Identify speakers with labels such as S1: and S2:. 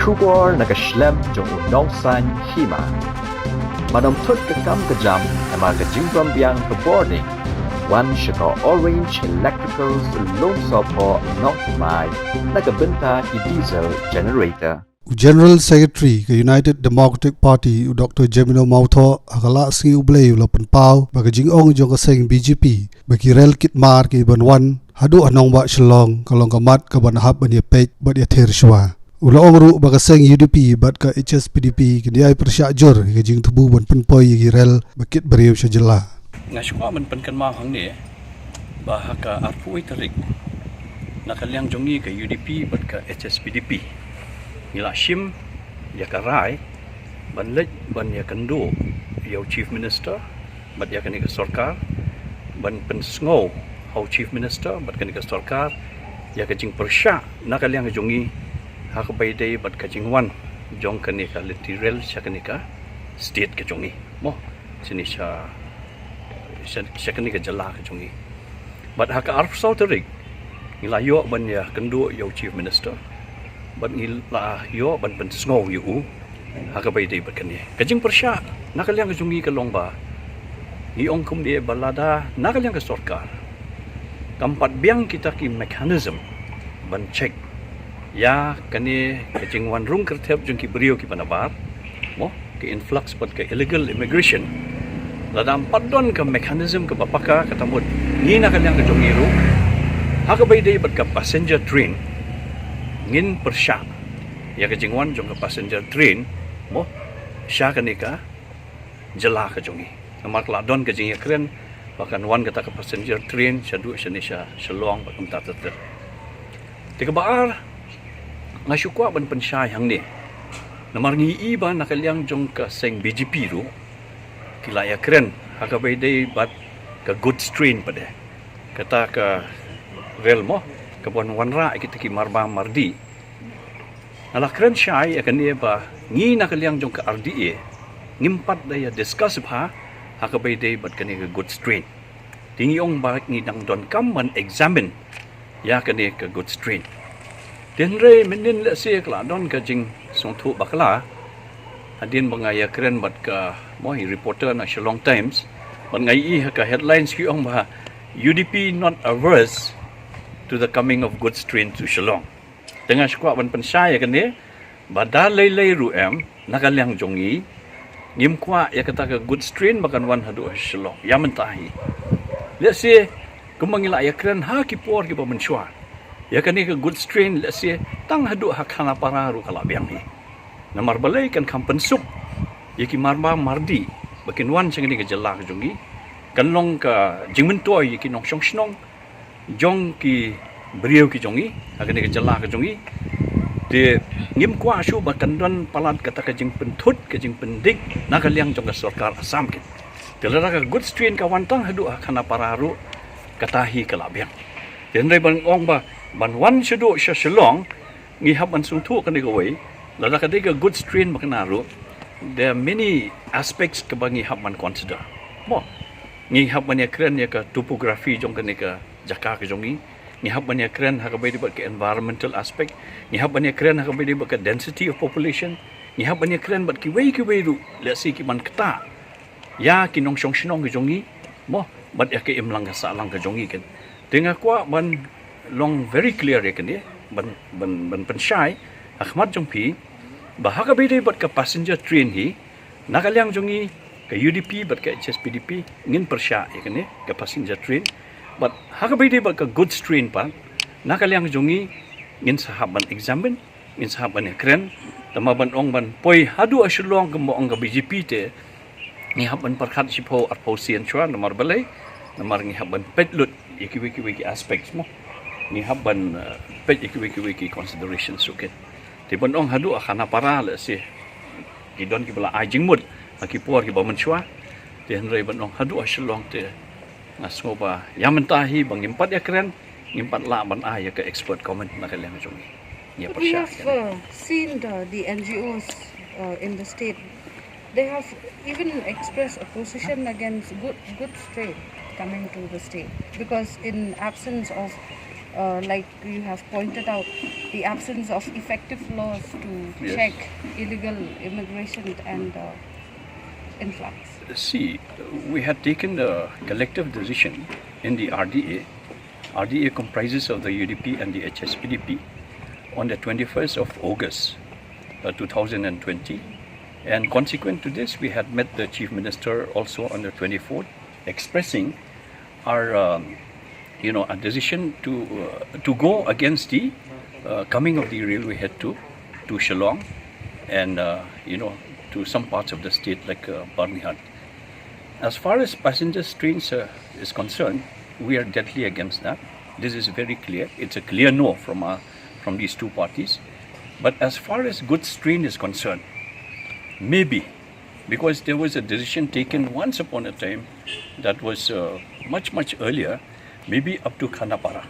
S1: Trubor nagaslem jong Nongsaiñ Hima. Manom tut kekam kejam emar ke jingong biang ke boarding. Wan shika orange electrical long sopo Nongbah nagabenta ki diesel generator.
S2: General Secretary ke United Democratic Party Dr. Jemino Mawthoh Lah Sngi U Blei lo pynpaw bagi jingong jong seng BJP bagi rel kit mar ke banwan haduh Nongbah Shillong kalong kamat ke banahap bniah peit bniah ther shuwa. Ula omru bagi seng UDP bat ke HSPDP ke dia persyak jur ke jing tubuh ban pynpoi ke rel bakit beriu sajela.
S3: Ngashwa man penkan ma hang ni bahaka arpui tarik nakaliang jongi ke UDP bat ke HSPDP ngila shim ya karai ban lej ban ya kendo ya chief minister bat ya kanika sarkar ban pensngo how chief minister bat kanika sarkar ya kajing persya nakaliang jongi hak baidai bat kajing wan jong kanika literal sya kanika state ke jongi mo sini sya kanika jala ke jongi bat hak arf sauterik ngila yo ban ya kendo ya chief minister ban ngila yo ban pensngo yu haka baidai bat kani kajing persya nakaliang jungi ke longba ni ongkum dia balada nakaliang ke sarkar kampat biang kita ki mechanism ban check ya kani kajing wan rung kertep jungki beriu ki panabar mo ke influx pat ke illegal immigration ladam padon ke mechanism ke bapaka katamut ni nakaliang ke jungi ru haka baidai bat ke passenger train ngin persya ya ke jingwan jong ke passenger train mo sya kanika jela ke jongi namar kladon ke jing kren bahkan wan kata ke passenger train syadu syanisha Shillong bakum tater tiga baar ngashukwa ban pensya hang ni namar ngi iba nakaliang jong ke seng BJP ru kila ya kren haka baidai bat ke good strain pada kata ke rel mo kabuan wanra kita ki marba mardi ala kren syai akan dia ba ngi nakaliang jong ke RDA ngimpat daya discuss ba hakabai day bat kani ke good strain tingi ong ba ngi dang don kam man examine ya kani ke good strain den re menin le se kla don ka jing song thu bakla adin bangaya kren bat ka moi reporter na Shillong Times ban ngai i ka headlines ki ong ba UDP not averse to the coming of good strain to Shillong. Dengan sekuat ban pensaya kan dia, badal lay ruem nakaliang jongi, ngim kwa ya kata ke good strain makan wan haduh Shillong. Ya mentahi. Let's say kumangila ya keren ha kipor ki pamensyua. Ya kan ke good strain let's say tang haduh hakana pararu kalabiang ni. Namar balai kan kampensuk. Ya ki marba mardi. Bakin wan sing ni ke jelak jongi. Kan long ka Jemino ya ki Nongsaiñ jong ki beriu ki jongi akan ke jala ke jongi de ngim kwa shu bakan don palat kata ke jing pentut ke jing pendik nakaliang jong ke sarkar asam ke telara ke good strain ka wantang hadu kana pararu katahi kalabiang den re ban ong ba ban wan shudu sha Shillong ngi hab ban sung thu kan ke wei lara ka de ke good strain maknaru there are many aspects ke bangi hab man consider mo ngi hab ban ya kren ya ke topografi jong kan ke jaka ke jongi ni hab banyak keren hakabai dibuat ke environmental aspect ni hab banyak keren hakabai dibuat ke density of population ni hab banyak keren buat ki wei ru let's see ki man kata ya ki Nongsaiñ ke jongi mo bat ya ke imlang sa lang ke jongi kan dengan kwa ban long very clear ya kan dia ban pensyai akhmat jongpi bahaka bede buat ke passenger train hi nakaliang jongi ke UDP buat ke HSPDP ngin persya ya kan dia ke passenger train but hakabai dia bak good strain pa nakaliang jongi ngin sahaban examine ngin sahaban kren tamaban ong ban poi haduh Shillong ke ong ke BJP te ni haban perkhat sipo arpo sian chua nomor balai nomor ni haban petlut iki aspects mo ni haban pet iki consideration suket ti ban ong haduh kana para le si gidon ki bala ajing mud aki por ki ba menchua ti henrei ban ong haduh Shillong te ngasoba yang mentahi bang impat ya keren impat la ban ya ke expert comment nakaliang jongi ya
S4: we
S3: persya
S4: have seen the NGOs in the state they have even expressed opposition against good strain coming to the state because in absence of like you have pointed out, the absence of effective laws to
S3: Yes.
S4: check illegal immigration and influx.
S3: See, we had taken the collective decision in the RDA. RDA comprises of the UDP and the HSPDP on the 21st of August 2020. And consequent to this, we had met the Chief Minister also on the 24th, expressing our, a decision to go against the coming of the railway head to Shillong and, to some parts of the state like bniah. As far as passenger trains is concerned, we are deadly against that. This is very clear. It's a clear no from these two parties. But as far as goods train is concerned, maybe, because there was a decision taken once upon a time that was much earlier, maybe up to Khanapara.